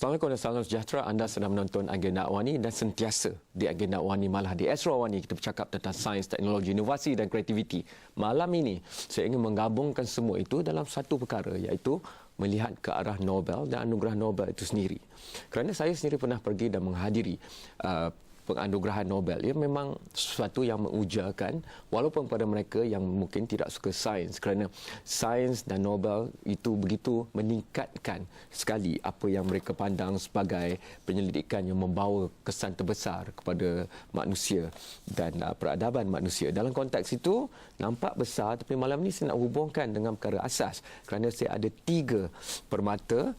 Assalamualaikum dan salam sejahtera. Anda sedang menonton Agenda Awani dan sentiasa di Agenda Awani, malah di Astro Awani kita bercakap tentang sains, teknologi, inovasi dan kreativiti. Malam ini saya ingin menggabungkan semua itu dalam satu perkara, iaitu melihat ke arah Nobel dan anugerah Nobel itu sendiri. Kerana saya sendiri pernah pergi dan menghadiri penganugerahan Nobel. Ia memang sesuatu yang mengujakan walaupun pada mereka yang mungkin tidak suka sains, kerana sains dan Nobel itu begitu meningkatkan sekali apa yang mereka pandang sebagai penyelidikan yang membawa kesan terbesar kepada manusia dan peradaban manusia. Dalam konteks itu nampak besar, tapi malam ini saya nak hubungkan dengan perkara asas, kerana saya ada 3 permata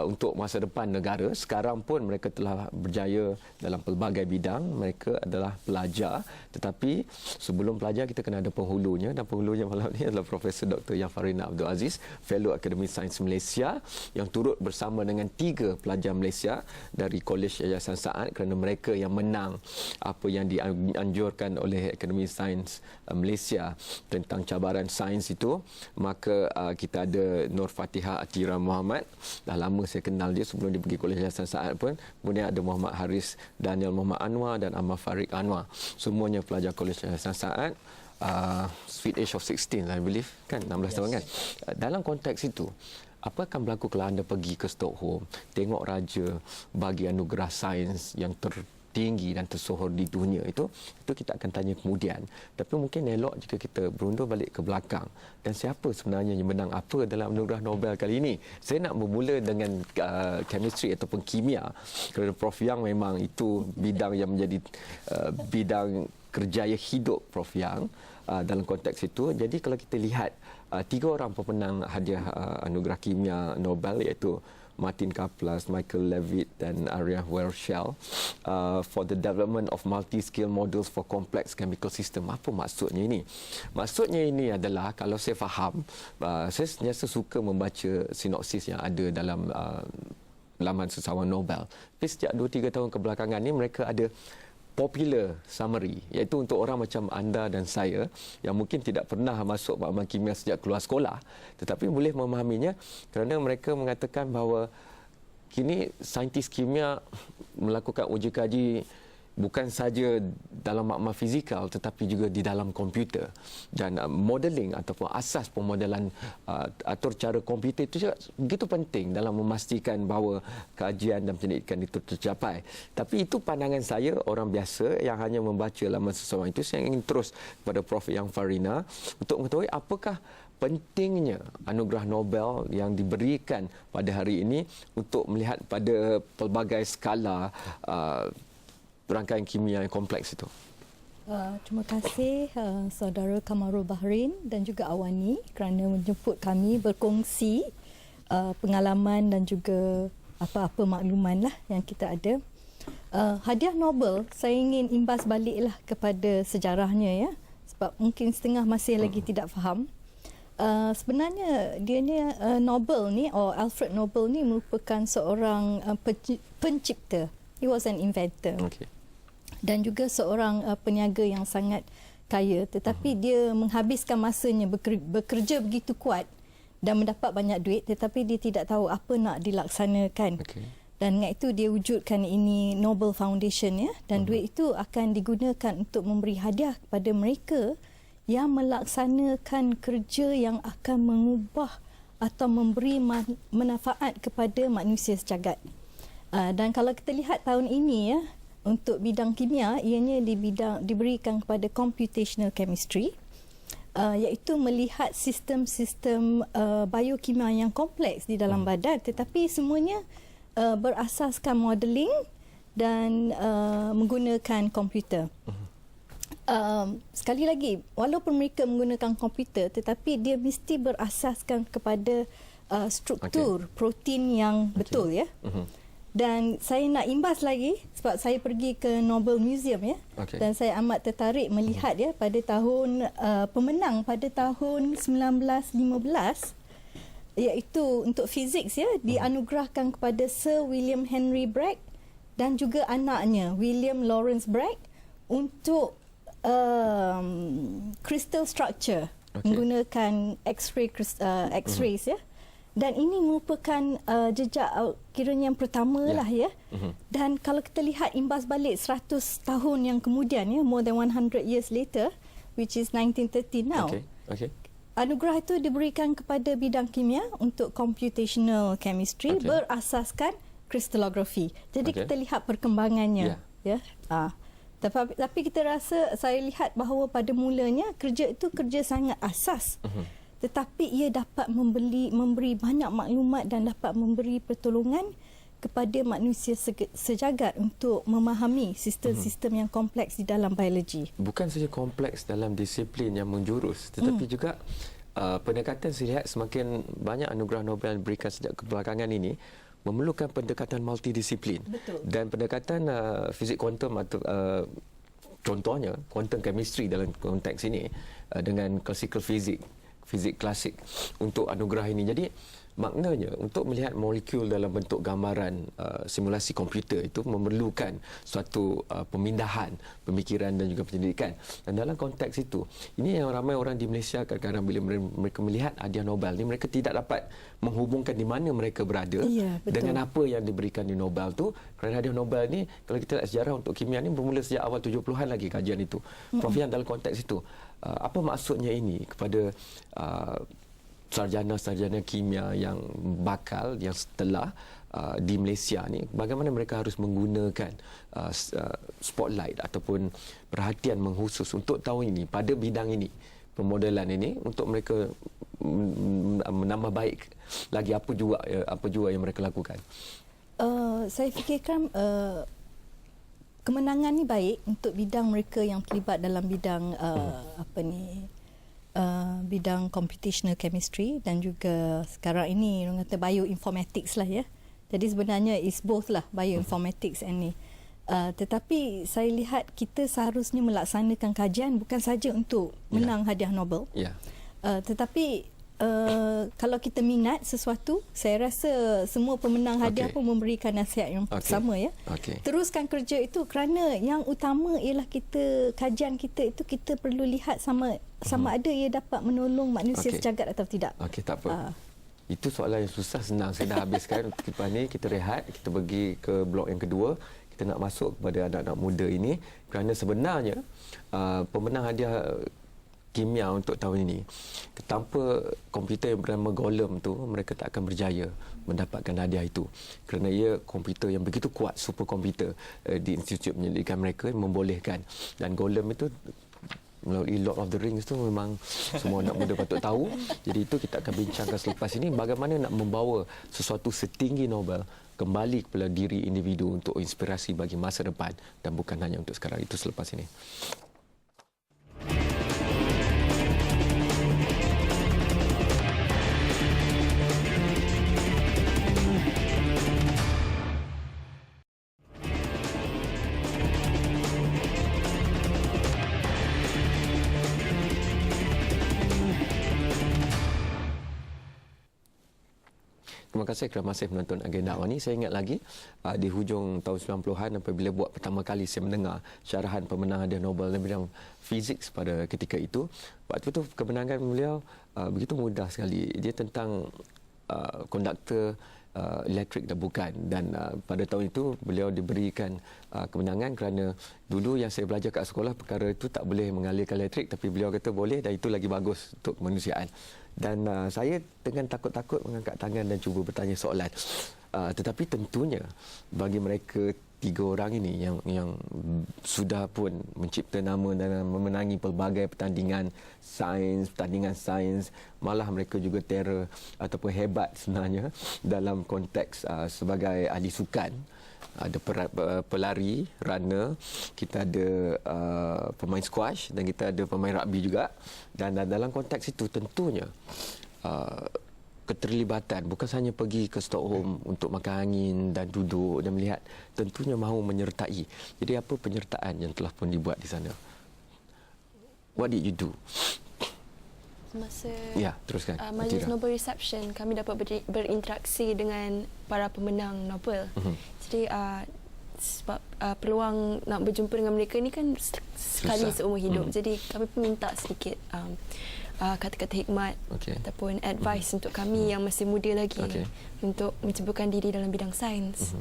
untuk masa depan negara. Sekarang pun mereka telah berjaya dalam pelbagai bidang. Mereka adalah pelajar, tetapi sebelum pelajar kita kena ada penghulunya, dan penghulunya malam ini adalah Profesor Dr. Yang Farina Abdul Aziz, Fellow Akademi Sains Malaysia, yang turut bersama dengan 3 pelajar Malaysia dari Kolej Yayasan Saad, kerana mereka yang menang apa yang dianjurkan oleh Akademi Sains Malaysia tentang cabaran sains itu. Maka kita ada Nur Fatihah Atira Muhammad, dah lama saya kenal dia sebelum dia pergi Kolej Yayasan Saad pun. Kemudian ada Muhammad Haris Daniel Muhammad Anwar dan Ahmad Farid Anwar, semuanya pelajar Kolej Yayasan Saad. Sweet age of 16 I believe, kan, 16 tahun kan. Dalam konteks itu, apa akan berlaku kalau anda pergi ke Stockholm, tengok raja bagi anugerah sains yang tertinggi dan tersohor di dunia itu kita akan tanya kemudian. Tapi mungkin elok jika kita berundur balik ke belakang, dan siapa sebenarnya yang menang apa dalam anugerah Nobel kali ini. Saya nak bermula dengan chemistry ataupun kimia, kerana Prof Yang memang itu bidang yang menjadi bidang kerjaya hidup Prof Yang dalam konteks itu. Jadi kalau kita lihat 3 orang pemenang hadiah anugerah kimia Nobel, iaitu Martin Karplus, Michael Levitt dan Arya Verschell, for the development of multi-scale models for complex chemical system. Apa maksudnya ini? Maksudnya ini adalah, kalau saya faham, saya sentiasa suka membaca sinopsis yang ada dalam laman sesawan Nobel. Tapi sejak 2-3 tahun kebelakangan ini mereka ada popular summary, iaitu untuk orang macam anda dan saya yang mungkin tidak pernah masuk maklumat kimia sejak keluar sekolah, tetapi boleh memahaminya, kerana mereka mengatakan bahawa kini saintis kimia melakukan uji kaji bukan saja dalam maklumat fizikal tetapi juga di dalam komputer, dan modeling ataupun asas pemodelan atur cara komputer itu juga begitu penting dalam memastikan bahawa kajian dan penyelidikan itu tercapai. Tapi itu pandangan saya, orang biasa yang hanya membaca laman seseorang itu. Saya ingin terus kepada Prof Yang Farina untuk mengetahui apakah pentingnya anugerah Nobel yang diberikan pada hari ini untuk melihat pada pelbagai skala rangkaian kimia yang kompleks itu. Terima kasih saudara Kamarul Bahrin dan juga Awani kerana menjemput kami berkongsi pengalaman dan juga apa-apa makluman lah yang kita ada. Hadiah Nobel, saya ingin imbas baliklah kepada sejarahnya, ya, sebab mungkin setengah masih lagi tidak faham. Sebenarnya dia ni Nobel ni, Alfred Nobel ni merupakan seorang pencipta. He was an inventor. Okay. Dan juga seorang peniaga yang sangat kaya, tetapi dia menghabiskan masanya bekerja begitu kuat dan mendapat banyak duit, tetapi dia tidak tahu apa nak dilaksanakan. Okay. Dan dengan itu dia wujudkan ini Nobel Foundation, ya, dan duit itu akan digunakan untuk memberi hadiah kepada mereka yang melaksanakan kerja yang akan mengubah atau memberi manfaat kepada manusia sejagat. Dan kalau kita lihat tahun ini, ya, untuk bidang kimia, ianya diberikan kepada computational chemistry, iaitu melihat sistem-sistem biokimia yang kompleks di dalam badan, tetapi semuanya berasaskan modeling dan menggunakan komputer. Sekali lagi, walaupun mereka menggunakan komputer, tetapi dia mesti berasaskan kepada struktur protein yang betul, ya. Dan saya nak imbas lagi sebab saya pergi ke Nobel Museum, ya. Okay. Dan saya amat tertarik melihat, ya, pada tahun pemenang pada tahun 1915, iaitu untuk fizik, ya, dianugerahkan kepada Sir William Henry Bragg dan juga anaknya William Lawrence Bragg untuk crystal structure, menggunakan X-rays, ya. Dan ini merupakan jejak kiranya yang pertama lah ya. Dan kalau kita lihat imbas balik 100 tahun yang kemudian ya, more than 100 years later, which is 1930 now. Okay. Anugerah itu diberikan kepada bidang kimia untuk computational chemistry berasaskan kristallografi. Jadi kita lihat perkembangannya ya. Tapi kita rasa, saya lihat bahawa pada mulanya kerja itu kerja sangat asas. Tetapi ia dapat memberi banyak maklumat dan dapat memberi pertolongan kepada manusia sejagat untuk memahami sistem-sistem yang kompleks di dalam biologi. Bukan saja kompleks dalam disiplin yang menjurus, tetapi juga pendekatan saya lihat semakin banyak anugerah Nobel yang diberikan sejak kebelakangan ini memerlukan pendekatan multidisiplin. Betul. Dan pendekatan fizik kuantum atau contohnya quantum chemistry dalam konteks ini dengan classical physics, fizik klasik untuk anugerah ini. Jadi maknanya untuk melihat molekul dalam bentuk gambaran simulasi komputer itu memerlukan suatu pemindahan pemikiran dan juga penyelidikan. Dan dalam konteks itu, ini yang ramai orang di Malaysia kadang-kadang bila mereka melihat hadiah Nobel ni, mereka tidak dapat menghubungkan di mana mereka berada dengan apa yang diberikan di Nobel tu. Kerana hadiah Nobel ni, kalau kita lihat sejarah untuk kimia ni bermula sejak awal 70-an lagi kajian itu. Prof Yan, dalam konteks itu, apa maksudnya ini kepada sarjana-sarjana kimia yang bakal, yang setelah di Malaysia ni, bagaimana mereka harus menggunakan spotlight ataupun perhatian mengkhusus untuk tahun ini pada bidang ini, pemodelan ini, untuk mereka menambah baik lagi apa juga yang mereka lakukan. Saya fikirkan kemenangan ni baik untuk bidang mereka yang terlibat dalam bidang bidang computational chemistry dan juga sekarang ini orang kata bioinformatics lah ya. Jadi sebenarnya is both lah, bioinformatics and ni. Tetapi saya lihat kita seharusnya melaksanakan kajian bukan saja untuk menang hadiah Nobel. Tetapi kalau kita minat sesuatu, saya rasa semua pemenang hadiah pun memberikan nasihat yang sama ya. Teruskan kerja itu, kerana yang utama ialah kajian kita itu kita perlu lihat sama ada ia dapat menolong manusia sejagat atau tidak. Tak apa. Itu soalan yang susah, senang. Saya dah habiskan lepas ni, kita rehat, kita pergi ke blok yang kedua. Kita nak masuk kepada anak-anak muda ini, kerana sebenarnya pemenang hadiah kimia untuk tahun ini, tanpa komputer yang bernama Golem tu, mereka tak akan berjaya mendapatkan hadiah itu, kerana ia komputer yang begitu kuat, superkomputer di institut penyelidikan mereka membolehkan. Dan Golem itu melalui Lord of the Rings tu memang semua anak muda patut tahu. Jadi itu kita akan bincangkan selepas ini, bagaimana nak membawa sesuatu setinggi Nobel kembali kepada diri individu untuk inspirasi bagi masa depan dan bukan hanya untuk sekarang. Itu selepas ini. Terima kasih kerana masih menonton Agenda Awal ini. Saya ingat lagi di hujung tahun 90-an apabila buat pertama kali saya mendengar syarahan pemenang hadiah Nobel dalam bidang fizik pada ketika itu. Waktu itu kemenangan beliau begitu mudah sekali. Dia tentang konduktor elektrik dan bukan. Dan pada tahun itu beliau diberikan kemenangan kerana dulu yang saya belajar kat sekolah perkara itu tak boleh mengalirkan elektrik, tapi beliau kata boleh dan itu lagi bagus untuk kemanusiaan. Dan saya dengan takut-takut mengangkat tangan dan cuba bertanya soalan. Tetapi tentunya bagi mereka tiga orang ini yang sudah pun mencipta nama dan memenangi pelbagai pertandingan sains, malah mereka juga terror ataupun hebat sebenarnya dalam konteks sebagai ahli sukan. Ada pelari, runner, kita ada pemain squash dan kita ada pemain rugby juga. Dan dalam konteks itu tentunya keterlibatan bukan hanya pergi ke Stockholm untuk makan angin dan duduk dan melihat, tentunya mahu menyertai. Jadi apa penyertaan yang telah pun dibuat di sana? What did you do? Semasa teruskan. majlis Nobel reception, kami dapat berinteraksi dengan para pemenang Nobel. Jadi sebab peluang nak berjumpa dengan mereka ni kan sekali seumur hidup. Jadi kami pun minta sedikit kata-kata hikmat ataupun advice untuk kami yang masih muda lagi untuk menceburkan diri dalam bidang sains.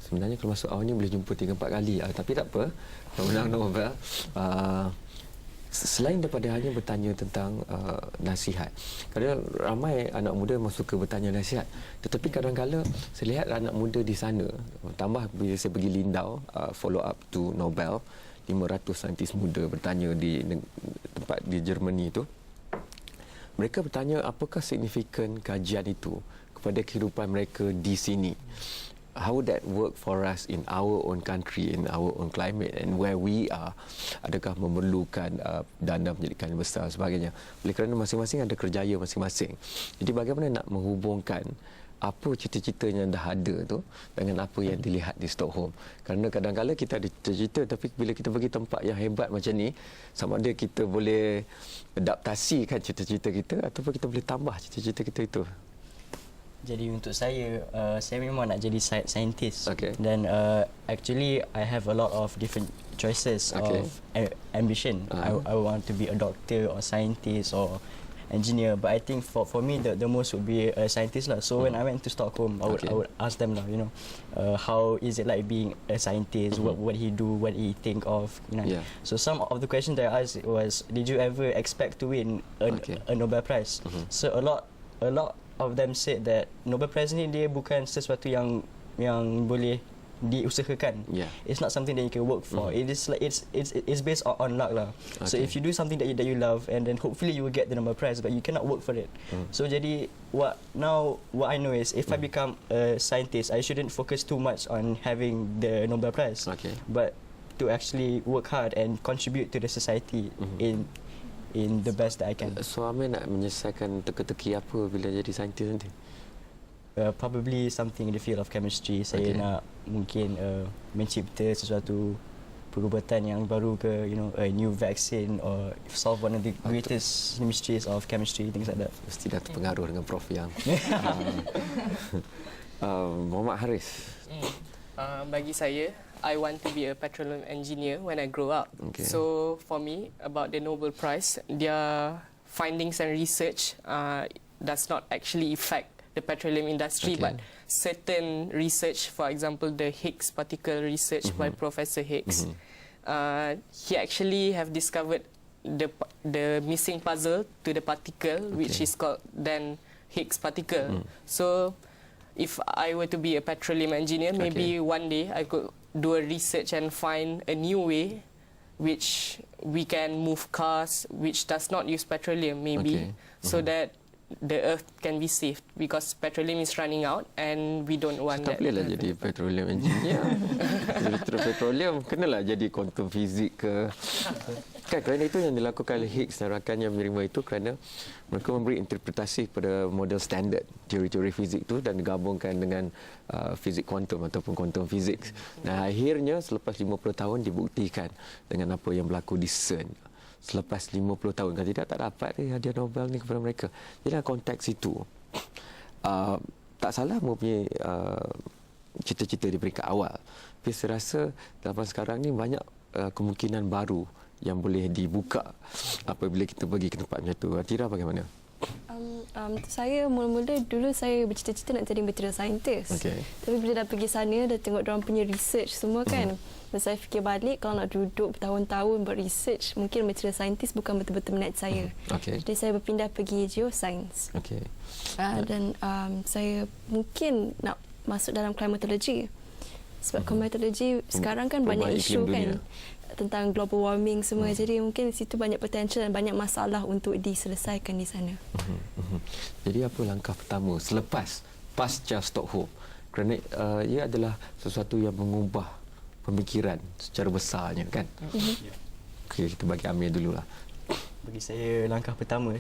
Sebenarnya kalau masuk awal ni boleh jumpa 3-4 kali, tapi tak apa. Pemenang Nobel selain daripada hanya bertanya tentang nasihat, kadang ramai anak muda memang suka bertanya nasihat, tetapi kadang-kadang saya lihat anak muda di sana, tambah bila saya pergi Lindau, follow up to Nobel, 500 saintis muda bertanya di tempat di Germany itu. Mereka bertanya apakah signifikan kajian itu kepada kehidupan mereka di sini. How would that work for us in our own country, in our own climate and where we are? Adakah memerlukan dana pendidikan yang besar dan sebagainya? Oleh kerana masing-masing ada kerjaya masing-masing. Jadi bagaimana nak menghubungkan apa cita-cita yang dah ada tu dengan apa yang dilihat di Stockholm? Kerana kadang-kadang kita ada cita-cita, tapi bila kita pergi tempat yang hebat macam ni, sama ada kita boleh adaptasikan cita-cita kita ataupun kita boleh tambah cita-cita kita itu. Jadi untuk saya memang nak jadi scientist. Okay. Dan actually I have a lot of different choices of ambition. I want to be a doctor or scientist or engineer, but I think for me the most would be a scientist lah. So when I went to Stockholm, I would ask them lah, you know, how is it like being a scientist? What he do, what he think of, you know. Yeah. So some of the questions that I asked was, did you ever expect to win a Nobel Prize? So a lot of them said that Nobel Prize ni dia bukan sesuatu yang boleh diusahakan. It's not something that you can work for. It is like it's based on luck lah. So if you do something that you love, and then hopefully you will get the Nobel Prize, but you cannot work for it. So jadi what I know is, if I become a scientist, I shouldn't focus too much on having the Nobel Prize, but to actually work hard and contribute to the society in the best that I can. So Amir nak menyelesaikan teka-teki apa bila jadi saintis nanti? Probably something in the field of chemistry. Saya nak mungkin mencipta sesuatu perubatan yang baru ke, you know, a new vaccine or solve one of the greatest mysteries of chemistry, things like that. Mesti dah terpengaruh dengan Prof Yang. Muhammad Haris. Bagi saya, I want to be a petroleum engineer when I grow up. So for me, about the Nobel Prize, their findings and research does not actually affect the petroleum industry, but certain research, for example, the Higgs particle research by Professor Higgs, he actually have discovered the missing puzzle to the particle, which is called then Higgs particle. So if I were to be a petroleum engineer, maybe one day I could do a research and find a new way which we can move cars which does not use petroleum, maybe, so that the earth can be saved, because petroleum is running out and we don't want that. Tak bolehlah jadi petroleum engineer. Jadi petroleum kenalah jadi quantum physics ke. Kan kerana itu yang dilakukan oleh Higgs dan rakannya menerima itu kerana mereka memberi interpretasi pada model standard teori-teori fizik itu dan digabungkan dengan fizik kuantum ataupun quantum physics. Nah, akhirnya selepas 50 tahun dibuktikan dengan apa yang berlaku di CERN. Selepas 50 tahun, kalau tidak tak dapat hadiah Nobel ni kepada mereka. Jadi dalam konteks itu, tak salah mempunyai cita-cita di peringkat awal. Tapi saya rasa dalam sekarang ni banyak kemungkinan baru yang boleh dibuka apabila kita pergi ke tempat macam itu. Atira bagaimana? Saya mula-mula dulu saya bercita-cita nak jadi material scientist. Tapi bila dah pergi sana, dah tengok diorang punya research semua kan. Saya fikir balik, kalau nak duduk bertahun-tahun buat research, mungkin material scientist bukan betul-betul minat saya. Jadi saya berpindah pergi geoscience. Dan saya mungkin nak masuk dalam climatology. Sebab climatology sekarang kan banyak isu kan tentang global warming semua. Jadi mungkin di situ banyak potential dan banyak masalah untuk diselesaikan di sana. Jadi apa langkah pertama selepas pasca Stockholm? Kerana ia adalah sesuatu yang mengubah pemikiran secara besarnya kan. Okey, kita bagi Amir dululah. Bagi saya, langkah pertama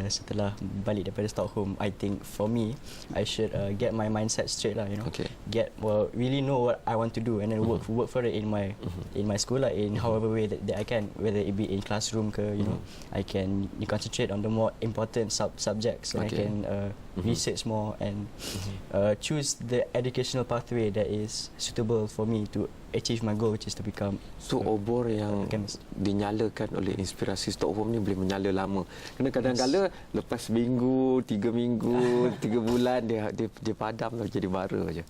setelah balik daripada Stockholm, I think for me, I should get my mindset straight lah, you know. Really know what I want to do, and then work for it in my school lah, in however way that I can, whether it be in classroom ke, you know, I can concentrate on the more important subjects, and I can research more and choose the educational pathway that is suitable for me to achieve my goal, which is to become So obor yang chemist. dinyalakan oleh inspirasi Stockholm ni boleh menyala lama. Kerana kadang-kadang lepas minggu, 3 minggu, 3 bulan dia padam lah, jadi bara aja.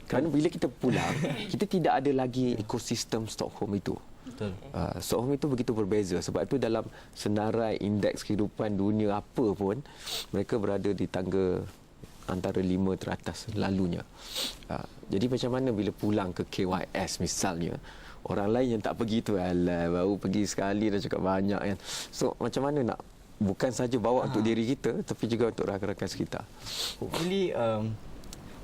Kerana bila kita pulang, kita tidak ada lagi ekosistem Stockholm itu. Betul. Stockholm itu begitu berbeza. Sebab itu dalam senarai indeks kehidupan dunia apa pun, mereka berada di tangga antara 5 teratas lalunya. Jadi macam mana bila pulang ke KYS misalnya, orang lain yang tak pergi tu, alah baru pergi sekali dah cakap banyak kan. So macam mana nak bukan saja bawa untuk diri kita tapi juga untuk rakan-rakan sekitar. Hopefully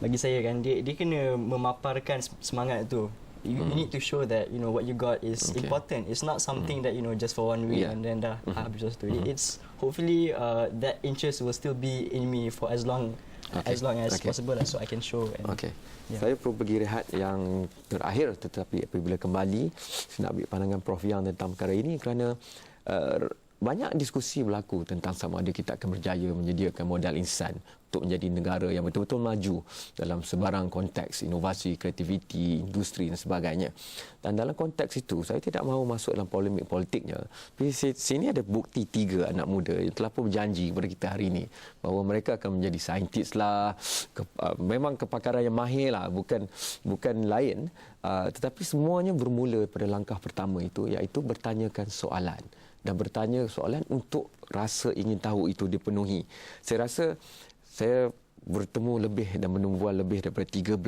bagi saya kan dia kena memaparkan semangat tu. You need to show that what you got is important. It's not something that just for 1 week and then dah habis tu. It's hopefully that interest will still be in me for as long as possible so I can show. Saya perlu pergi rehat yang terakhir, tetapi apabila kembali saya nak ambil pandangan Prof Yang tentang perkara ini kerana banyak diskusi berlaku tentang sama ada kita akan berjaya menyediakan modal insan untuk menjadi negara yang betul-betul maju dalam sebarang konteks inovasi, kreativiti, industri dan sebagainya. Dan dalam konteks itu, saya tidak mahu masuk dalam polemik politiknya. Tapi sini ada bukti 3 anak muda yang telah pun berjanji kepada kita hari ini bahawa mereka akan menjadi saintis lah, memang kepakaran yang mahir lah, bukan lain. Tetapi semuanya bermula pada langkah pertama itu, iaitu bertanyakan soalan. Dan bertanya soalan untuk rasa ingin tahu itu dipenuhi. Saya rasa saya bertemu lebih dan menumbuh lebih daripada 13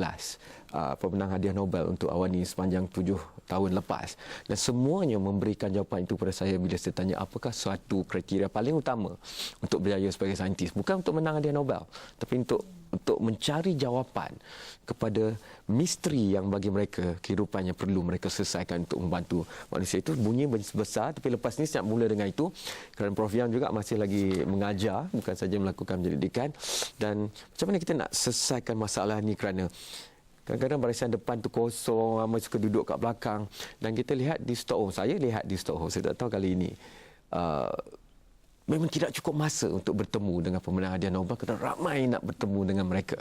pemenang hadiah Nobel untuk awani sepanjang 7 tahun lepas. Dan semuanya memberikan jawapan itu kepada saya bila saya tanya apakah suatu kriteria paling utama untuk berjaya sebagai saintis. Bukan untuk menang hadiah Nobel, tapi untuk mencari jawapan kepada misteri yang bagi mereka kehidupan yang perlu mereka selesaikan untuk membantu manusia. Itu bunyi besar, tapi lepas ni saya nak mula dengan itu kerana Prof Yang juga masih lagi mengajar, bukan saja melakukan penyelidikan. Dan macam mana kita nak selesaikan masalah ni kerana kadang-kadang barisan depan tu kosong, ramai suka duduk kat belakang. Dan kita lihat di Stockholm, saya lihat di Stockholm, saya tak tahu kali ini memang tidak cukup masa untuk bertemu dengan pemenang hadiah Nobel kerana ramai nak bertemu dengan mereka.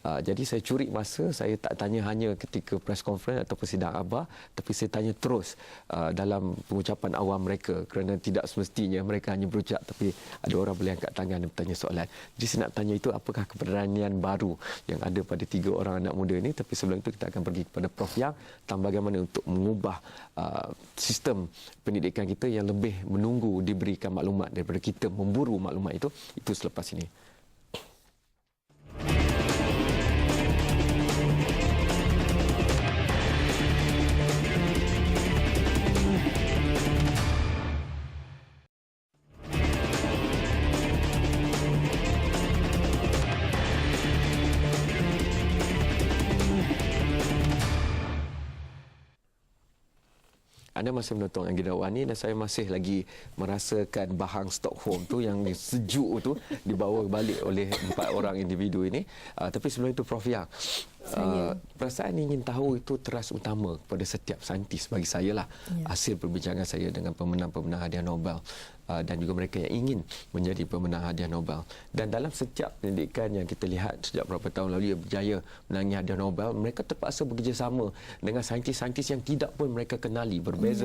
Jadi saya curi masa, saya tak tanya hanya ketika press conference atau sidang akhbar, tapi saya tanya terus dalam pengucapan awam mereka kerana tidak semestinya mereka hanya berucap tapi ada orang boleh angkat tangan dan bertanya soalan. Jadi saya nak tanya itu apakah keberanian baru yang ada pada 3 orang anak muda ini. Tapi sebelum itu kita akan pergi kepada Prof Yang tentang bagaimana untuk mengubah sistem pendidikan kita yang lebih menunggu diberikan maklumat daripada kita memburu maklumat itu selepas ini. Anda masih menonton Agenda Wani dan saya masih lagi merasakan bahang Stockholm tu yang sejuk tu dibawa balik oleh 4 orang individu ini. Tapi sebelum itu Prof Yang, perasaan ingin tahu itu teras utama kepada setiap saintis bagi saya lah. Hasil perbincangan saya dengan pemenang-pemenang hadiah Nobel dan juga mereka yang ingin menjadi pemenang hadiah Nobel. Dan dalam setiap pendidikan yang kita lihat sejak beberapa tahun lalu yang berjaya menangi hadiah Nobel, mereka terpaksa bekerjasama dengan saintis-saintis yang tidak pun mereka kenali, berbeza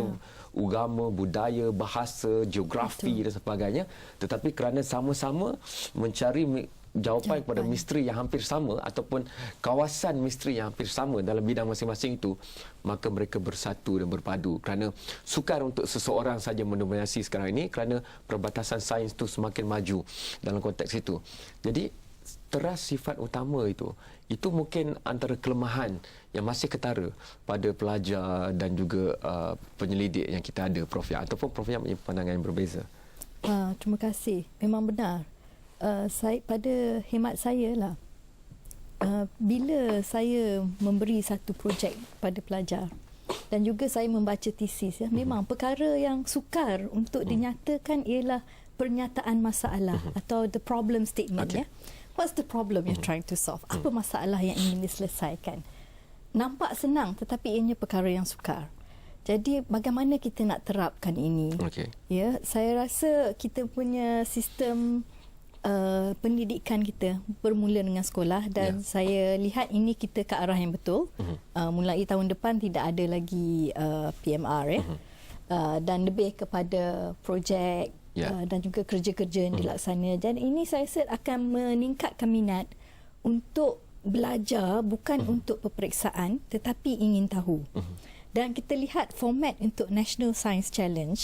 agama, budaya, bahasa, geografi dan sebagainya, tetapi kerana sama-sama mencari jawapan kepada misteri yang hampir sama ataupun kawasan misteri yang hampir sama dalam bidang masing-masing itu, maka mereka bersatu dan berpadu kerana sukar untuk seseorang saja mendominasi sekarang ini kerana perbatasan sains itu semakin maju dalam konteks itu. Jadi teras sifat utama itu mungkin antara kelemahan yang masih ketara pada pelajar dan juga penyelidik yang kita ada, Prof Yang, ataupun Prof Yang punya pandangan yang berbeza. Terima kasih. Memang benar. Pada hemat saya lah, bila saya memberi satu projek pada pelajar dan juga saya membaca tesis, memang perkara yang sukar untuk dinyatakan ialah pernyataan masalah atau the problem statement. What's the problem you're trying to solve? Apa masalah yang ingin diselesaikan? Nampak senang tetapi ianya perkara yang sukar. Jadi bagaimana kita nak terapkan ini? Ya, saya rasa kita punya sistem pendidikan kita bermula dengan sekolah dan saya lihat ini kita ke arah yang betul. Mulai tahun depan tidak ada lagi PMR dan lebih kepada projek dan juga kerja-kerja yang dilaksana. Dan ini saya rasa akan meningkatkan minat untuk belajar bukan untuk peperiksaan tetapi ingin tahu. Dan kita lihat format untuk National Science Challenge.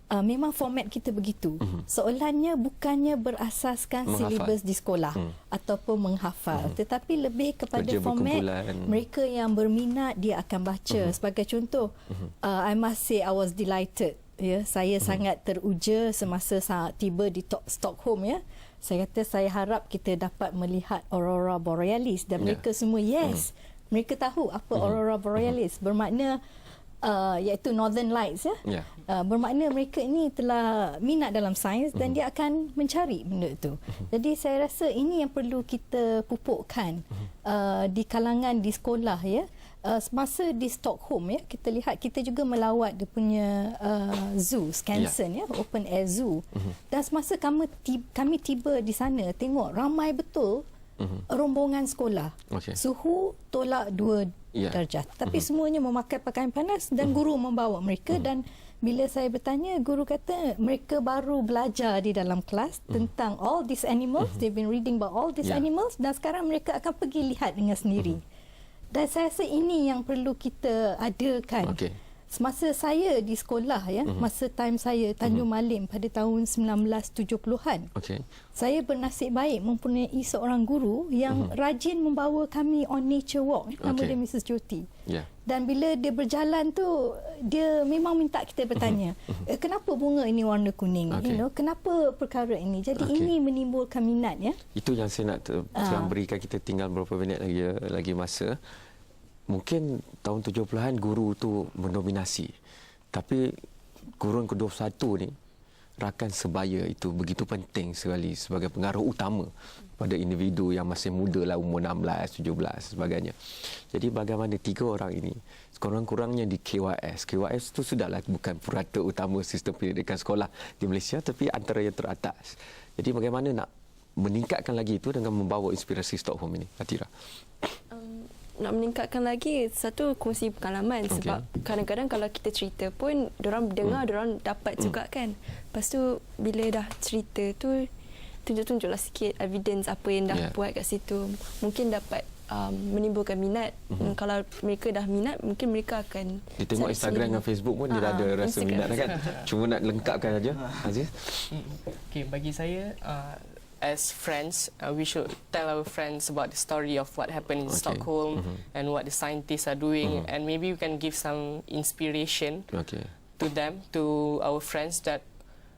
Memang format kita begitu. Soalannya bukannya berasaskan silibus di sekolah ataupun menghafal, tetapi lebih kepada Kerja format berkumpulan. mereka yang berminat dia akan baca. Sebagai contoh, I must say I was delighted. Saya sangat teruja semasa tiba di Stockholm. Saya kata saya harap kita dapat melihat aurora borealis dan mereka semua mereka tahu apa aurora borealis, bermakna iaitu Northern Lights. Bermakna mereka ini telah minat dalam sains dan dia akan mencari benda itu. Jadi saya rasa ini yang perlu kita pupukkan di kalangan di sekolah. Semasa di Stockholm kita lihat, kita juga melawat dia punya zoo Skansen, open air zoo. Dan semasa kami tiba di sana, tengok ramai betul rombongan sekolah. Suhu tolak 2 darjah. Tapi semuanya memakai pakaian panas dan guru membawa mereka. Dan bila saya bertanya, guru kata mereka baru belajar di dalam kelas tentang all these animals. They've been reading about all these animals dan sekarang mereka akan pergi lihat dengan sendiri. Dan saya rasa ini yang perlu kita adakan. Semasa saya di sekolah, masa time saya Tanjung Malim pada tahun 1970-an, saya bernasib baik mempunyai seorang guru yang rajin membawa kami on nature walk. Nama dia Mrs. Jyoti. Dan bila dia berjalan tu, dia memang minta kita bertanya, kenapa bunga ini warna kuning? Kenapa perkara ini? Jadi ini menimbulkan minat. Itu yang saya nak berikan, kita tinggal berapa minit lagi masa. Mungkin tahun 70-an guru tu mendominasi. Tapi kurun ke-21 ni, rakan sebaya itu begitu penting sekali sebagai pengaruh utama pada individu yang masih muda lah, umur 16, 17 sebagainya. Jadi bagaimana 3 orang ini, sekurang-kurangnya di KYS. KYS itu sudahlah bukan purata utama sistem pendidikan sekolah di Malaysia, tapi antara yang teratas. Jadi bagaimana nak meningkatkan lagi itu dengan membawa inspirasi Stockholm ini, Atira? Nak meningkatkan lagi, satu kongsi pengalaman. Sebab kadang-kadang kalau kita cerita pun, diorang dengar, diorang dapat juga kan. Lepas tu bila dah cerita tu, tunjuk-tunjuklah sikit evidence apa yang dah buat kat situ. Mungkin dapat menimbulkan minat. Kalau mereka dah minat, mungkin mereka akan... Dia tengok Instagram dan Facebook pun dia dah ada rasa minat kan. Cuma nak lengkapkan saja. Aziz? Bagi saya, as friends, we should tell our friends about the story of what happened in Stockholm and what the scientists are doing, and maybe we can give some inspiration to them, to our friends, that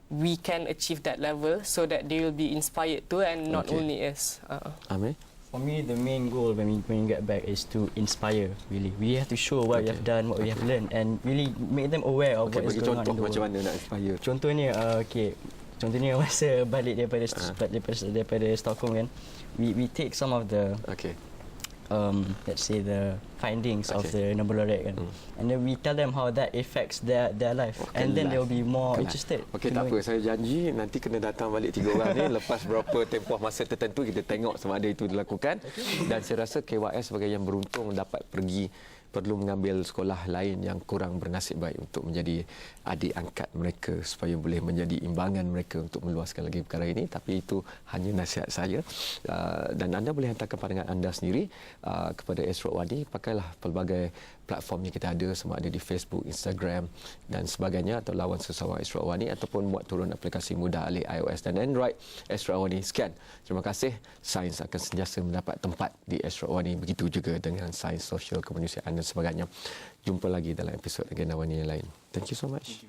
we can achieve that level so that they will be inspired too, and not only us. Amir? For me, the main goal when we get back is to inspire, really. We have to show what we have done, what we have learned, and really make them aware of what is going on in the world. Macam mana nak inspire? Contohnya, contohnya masa balik daripada Stockholm kan, we take some of the let's say the findings of the Nobel laureate kan, and then we tell them how that affects their life, and then they'll be more interested. Tak apa, saya janji nanti kena datang balik 3 orang ni lepas berapa tempoh masa tertentu, kita tengok sama ada itu dilakukan. Dan saya rasa KYS sebagai yang beruntung dapat perlu mengambil sekolah lain yang kurang bernasib baik untuk menjadi adik angkat mereka supaya boleh menjadi imbangan mereka untuk meluaskan lagi perkara ini. Tapi itu hanya nasihat saya, dan anda boleh hantarkan pandangan anda sendiri kepada Esra Wani. Pakailah pelbagai platform yang kita ada, sama ada di Facebook, Instagram dan sebagainya, atau lawan sesawang Esra Wani, ataupun muat turun aplikasi mudah alih iOS dan Android Esra Wani. Sekian, terima kasih. Sains akan sentiasa mendapat tempat di Esra Wani, begitu juga dengan sains sosial, kemanusiaan dan sebagainya. Jumpa lagi dalam episod Agenda Wani yang lain. Thank you so much.